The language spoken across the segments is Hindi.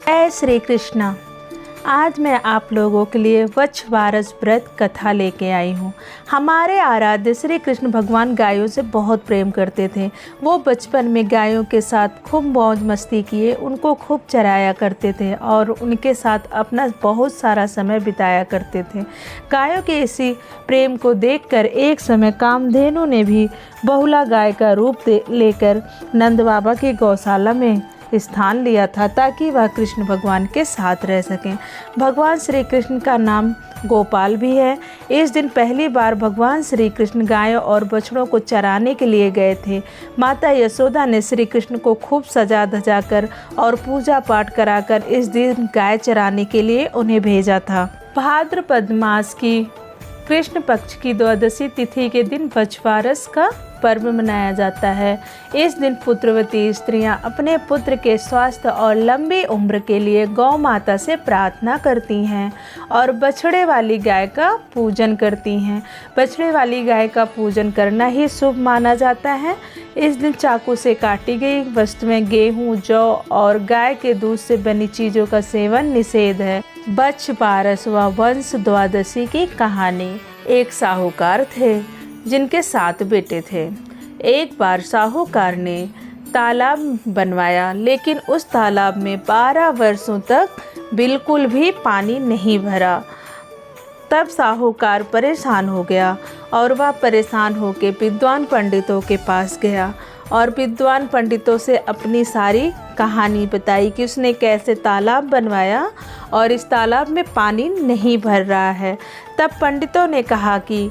जय श्री कृष्णा। आज मैं आप लोगों के लिए वच्छवारस व्रत कथा लेके आई हूँ। हमारे आराध्य श्री कृष्ण भगवान गायों से बहुत प्रेम करते थे। वो बचपन में गायों के साथ खूब मौज मस्ती किए, उनको खूब चराया करते थे और उनके साथ अपना बहुत सारा समय बिताया करते थे। गायों के इसी प्रेम को देखकर एक समय कामधेनु ने भी बहुला गाय का रूप लेकर नंद बाबा की गौशाला में स्थान लिया था ताकि वह कृष्ण भगवान के साथ रह सकें। भगवान श्री कृष्ण का नाम गोपाल भी है। इस दिन पहली बार भगवान श्री कृष्ण गायों और बछड़ों को चराने के लिए गए थे। माता यशोदा ने श्री कृष्ण को खूब सजा धजा कर और पूजा पाठ कराकर इस दिन गाय चराने के लिए उन्हें भेजा था। भाद्रपद मास की कृष्ण पक्ष की द्वादशी तिथि के दिन वच्छवारस का पर्व मनाया जाता है। इस दिन पुत्रवती स्त्रियां अपने पुत्र के स्वास्थ्य और लंबी उम्र के लिए गौ माता से प्रार्थना करती हैं और बछड़े वाली गाय का पूजन करती हैं। बछड़े वाली गाय का पूजन करना ही शुभ माना जाता है। इस दिन चाकू से काटी गई वस्तुएं, गेहूं, जौ और गाय के दूध से बनी चीज़ों का सेवन निषेध है। वच्छवारस व वंश द्वादशी की कहानी। एक साहूकार थे जिनके 7 बेटे थे। एक बार साहूकार ने तालाब बनवाया, लेकिन उस तालाब में 12 वर्षों तक बिल्कुल भी पानी नहीं भरा। तब साहूकार परेशान हो गया और वह परेशान होकर विद्वान पंडितों के पास गया और विद्वान पंडितों से अपनी सारी कहानी बताई कि उसने कैसे तालाब बनवाया और इस तालाब में पानी नहीं भर रहा है। तब पंडितों ने कहा कि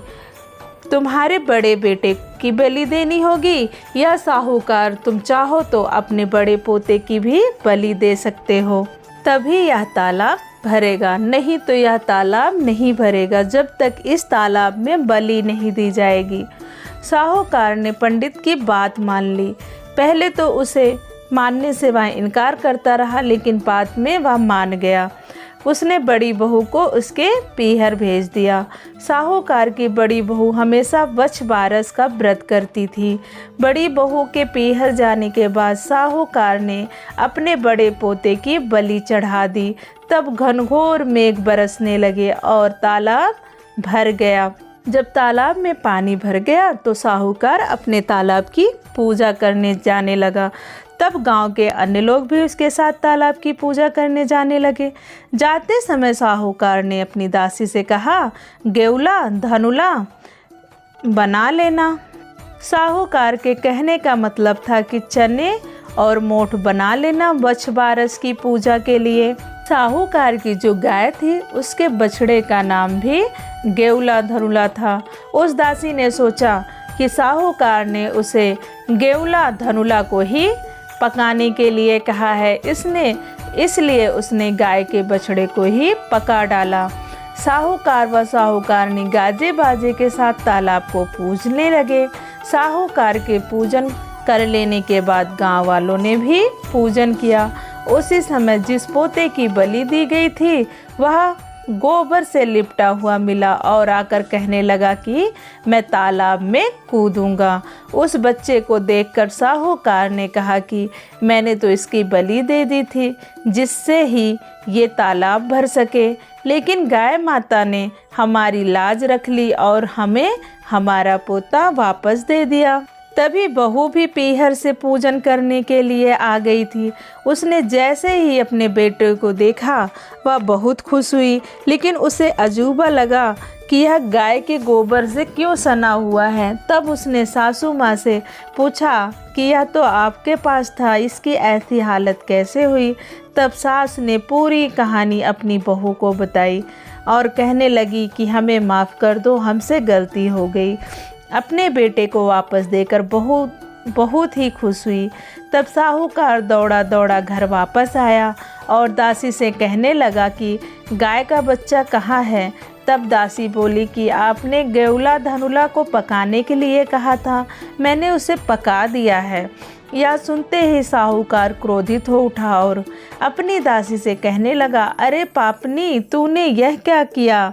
तुम्हारे बड़े बेटे की बलि देनी होगी या साहूकार, तुम चाहो तो अपने बड़े पोते की भी बलि दे सकते हो, तभी यह तालाब भरेगा, नहीं तो यह तालाब नहीं भरेगा जब तक इस तालाब में बलि नहीं दी जाएगी। साहूकार ने पंडित की बात मान ली। पहले तो उसे मानने से वह इनकार करता रहा, लेकिन बाद में वह मान गया। उसने बड़ी बहू को उसके पीहर भेज दिया। साहूकार की बड़ी बहू हमेशा वच्छवारस का व्रत करती थी। बड़ी बहू के पीहर जाने के बाद साहूकार ने अपने बड़े पोते की बलि चढ़ा दी। तब घनघोर मेघ बरसने लगे और तालाब भर गया। जब तालाब में पानी भर गया तो साहूकार अपने तालाब की पूजा करने जाने लगा। तब गांव के अन्य लोग भी उसके साथ तालाब की पूजा करने जाने लगे। जाते समय साहूकार ने अपनी दासी से कहा, गेउला धनुला बना लेना। साहूकार के कहने का मतलब था कि चने और मोठ बना लेना वच्छवारस की पूजा के लिए। साहूकार की जो गाय थी उसके बछड़े का नाम भी गेउला धनुला था। उस दासी ने सोचा कि साहूकार ने उसे गेउला धनुला को ही पकाने के लिए कहा है, इसलिए उसने गाय के बछड़े को ही पका डाला। साहूकार व साहूकारनी गाजे बाजे के साथ तालाब को पूजने लगे। साहूकार के पूजन कर लेने के बाद गांव वालों ने भी पूजन किया। उसी समय जिस पोते की बलि दी गई थी वह गोबर से लिपटा हुआ मिला और आकर कहने लगा कि मैं तालाब में कूदूंगा। उस बच्चे को देखकर साहूकार ने कहा कि मैंने तो इसकी बलि दे दी थी जिससे ही ये तालाब भर सके, लेकिन गाय माता ने हमारी लाज रख ली और हमें हमारा पोता वापस दे दिया। तभी बहू भी पीहर से पूजन करने के लिए आ गई थी। उसने जैसे ही अपने बेटे को देखा वह बहुत खुश हुई, लेकिन उसे अजूबा लगा कि यह गाय के गोबर से क्यों सना हुआ है। तब उसने सासू माँ से पूछा कि यह तो आपके पास था, इसकी ऐसी हालत कैसे हुई। तब सास ने पूरी कहानी अपनी बहू को बताई और कहने लगी कि हमें माफ़ कर दो, हमसे गलती हो गई। अपने बेटे को वापस देकर बहुत ही खुश हुई। तब साहूकार दौड़ा दौड़ा घर वापस आया और दासी से कहने लगा कि गाय का बच्चा कहाँ है। तब दासी बोली कि आपने गेउला धनुला को पकाने के लिए कहा था, मैंने उसे पका दिया है। यह सुनते ही साहूकार क्रोधित हो उठा और अपनी दासी से कहने लगा, अरे पापनी, तूने यह क्या किया?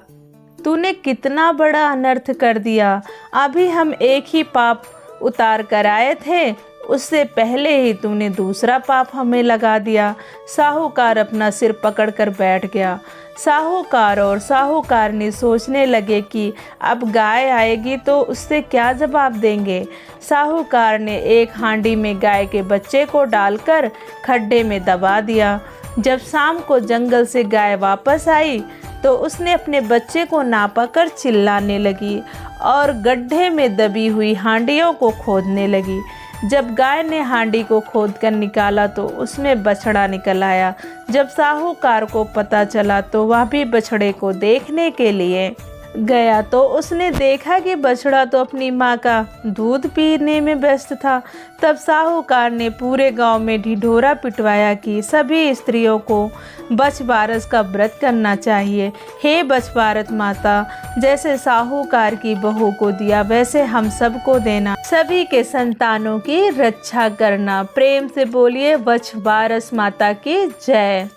तूने कितना बड़ा अनर्थ कर दिया। अभी हम एक ही पाप उतार कर आए थे, उससे पहले ही तूने दूसरा पाप हमें लगा दिया। साहूकार अपना सिर पकड़कर बैठ गया। साहूकार और साहूकारनी सोचने लगे कि अब गाय आएगी तो उससे क्या जवाब देंगे। साहूकार ने एक हांडी में गाय के बच्चे को डालकर खड्डे में दबा दिया। जब शाम को जंगल से गाय वापस आई तो उसने अपने बच्चे को नापाकर चिल्लाने लगी और गड्ढे में दबी हुई हांडियों को खोदने लगी। जब गाय ने हांडी को खोदकर निकाला तो उसमें बछड़ा निकल आया। जब साहूकार को पता चला तो वह भी बछड़े को देखने के लिए गया तो उसने देखा कि बछड़ा तो अपनी माँ का दूध पीने में व्यस्त था। तब साहूकार ने पूरे गांव में ढिढोरा पिटवाया कि सभी स्त्रियों को बछबारस का व्रत करना चाहिए। हे बछबारत माता, जैसे साहूकार की बहू को दिया वैसे हम सबको देना, सभी के संतानों की रक्षा करना। प्रेम से बोलिए बछबारस माता की जय।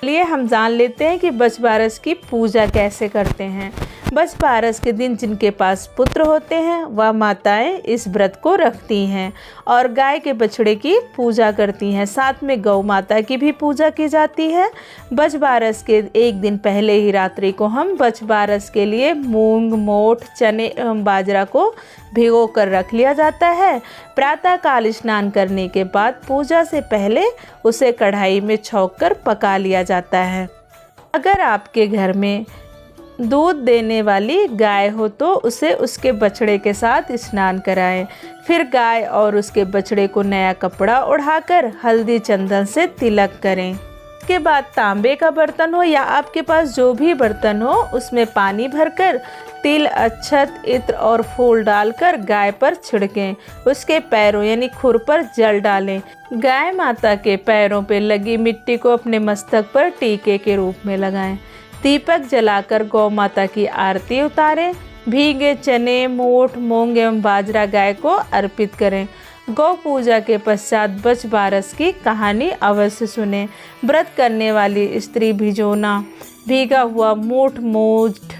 चलिए हम जान लेते हैं कि बछबारस की पूजा कैसे करते हैं। बछबारस के दिन जिनके पास पुत्र होते हैं वह माताएं इस व्रत को रखती हैं और गाय के बछड़े की पूजा करती हैं। साथ में गौ माता की भी पूजा की जाती है। बछबारस के एक दिन पहले ही रात्रि को हम बछबारस के लिए मूंग, मोठ, चने एवं बाजरा को भिगो कर रख लिया जाता है। प्रातःकाल स्नान करने के बाद पूजा से पहले उसे कढ़ाई में छौंक कर पका लिया जाता है। अगर आपके घर में दूध देने वाली गाय हो तो उसे उसके बछड़े के साथ स्नान कराएं। फिर गाय और उसके बछड़े को नया कपड़ा ओढ़ाकर हल्दी चंदन से तिलक करें। इसके बाद तांबे का बर्तन हो या आपके पास जो भी बर्तन हो उसमें पानी भरकर तिल, अक्षत, इत्र और फूल डालकर गाय पर छिड़कें। उसके पैरों यानी खुर पर जल डालें। गाय माता के पैरों पर लगी मिट्टी को अपने मस्तक पर टीके के रूप में लगाएं। दीपक जलाकर गौ माता की आरती उतारें। भीगे चने, मोठ, मूंग एवं बाजरा गाय को अर्पित करें। गौ पूजा के पश्चात बछबारस की कहानी अवश्य सुने। व्रत करने वाली स्त्री भिगोना भीगा हुआ मोठ, मोठ,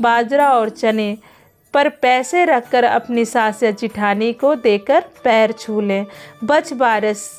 बाजरा और चने पर पैसे रखकर अपनी सास या जिठानी को देकर पैर छू लें। बछबारस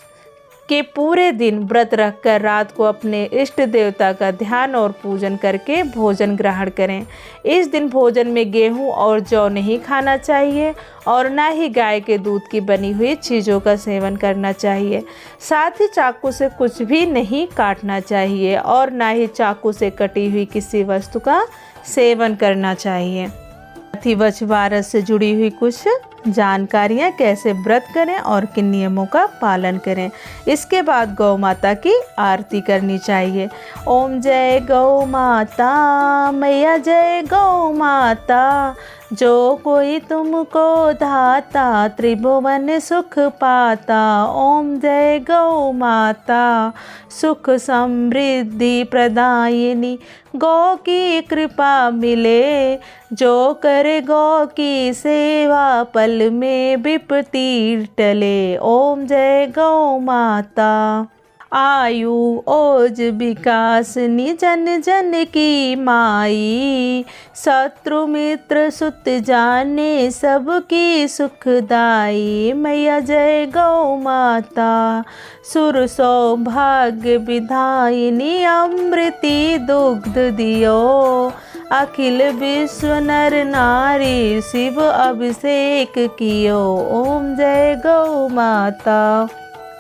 के पूरे दिन व्रत रखकर रात को अपने इष्ट देवता का ध्यान और पूजन करके भोजन ग्रहण करें। इस दिन भोजन में गेहूं और जौ नहीं खाना चाहिए और ना ही गाय के दूध की बनी हुई चीज़ों का सेवन करना चाहिए। साथ ही चाकू से कुछ भी नहीं काटना चाहिए और ना ही चाकू से कटी हुई किसी वस्तु का सेवन करना चाहिए। साथ ही बछबारस से जुड़ी हुई कुछ जानकारियाँ, कैसे व्रत करें और किन नियमों का पालन करें। इसके बाद गौ माता की आरती करनी चाहिए। ओम जय गौ माता, मैया जय गौ माता, जो कोई तुमको धाता त्रिभुवन सुख पाता। ओम जय गौ माता, सुख समृद्धि प्रदायिनी, गौ की कृपा मिले, जो करे गौ की सेवा पल में विपत्ति टले। ओम जय गौ माता। आयु ओज विकास जन जन की माई, शत्रु मित्र सुत जाने सबकी सुखदाई। मैया जय गौ माता, सुर सौभाग्य विधायिनी, अमृति दुग्ध दियो, अखिल विश्व नर नारी शिव अभिषेक कियो। ओम जय गौ माता।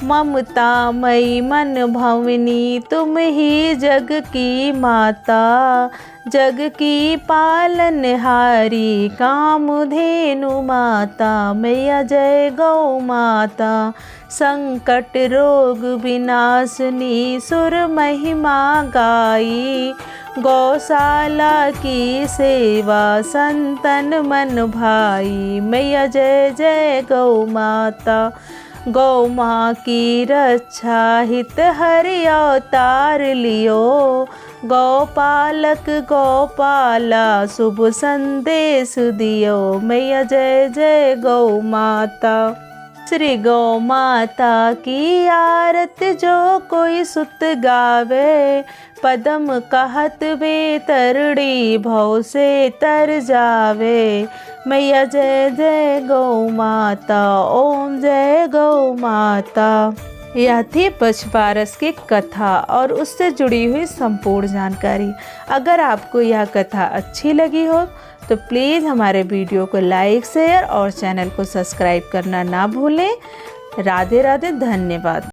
ममता मई मन भवनी, तुम ही जग की माता, जग की पालनहारी कामधेनु माता। मैया जय गौ माता, संकट रोग विनाशनी, सुर महिमा गाई, गौशाला की सेवा संतन मन भाई। मैया जय जय गौ माता। गौ माँ की रक्षा हित हरि अवतार लियो, गौपालक गौपाला शुभ संदेश दियो। मैया जय जय गौ माता। श्री गौ माता की आरत जो कोई सुत गावे, पदम कहत वे तरड़ी भव से तर जावे। मैया जय जय गौ माता, ओम जय गौ माता। यह थी बछबारस की कथा और उससे जुड़ी हुई संपूर्ण जानकारी। अगर आपको यह कथा अच्छी लगी हो तो प्लीज़ हमारे वीडियो को लाइक, शेयर और चैनल को सब्सक्राइब करना ना भूलें। राधे राधे, धन्यवाद।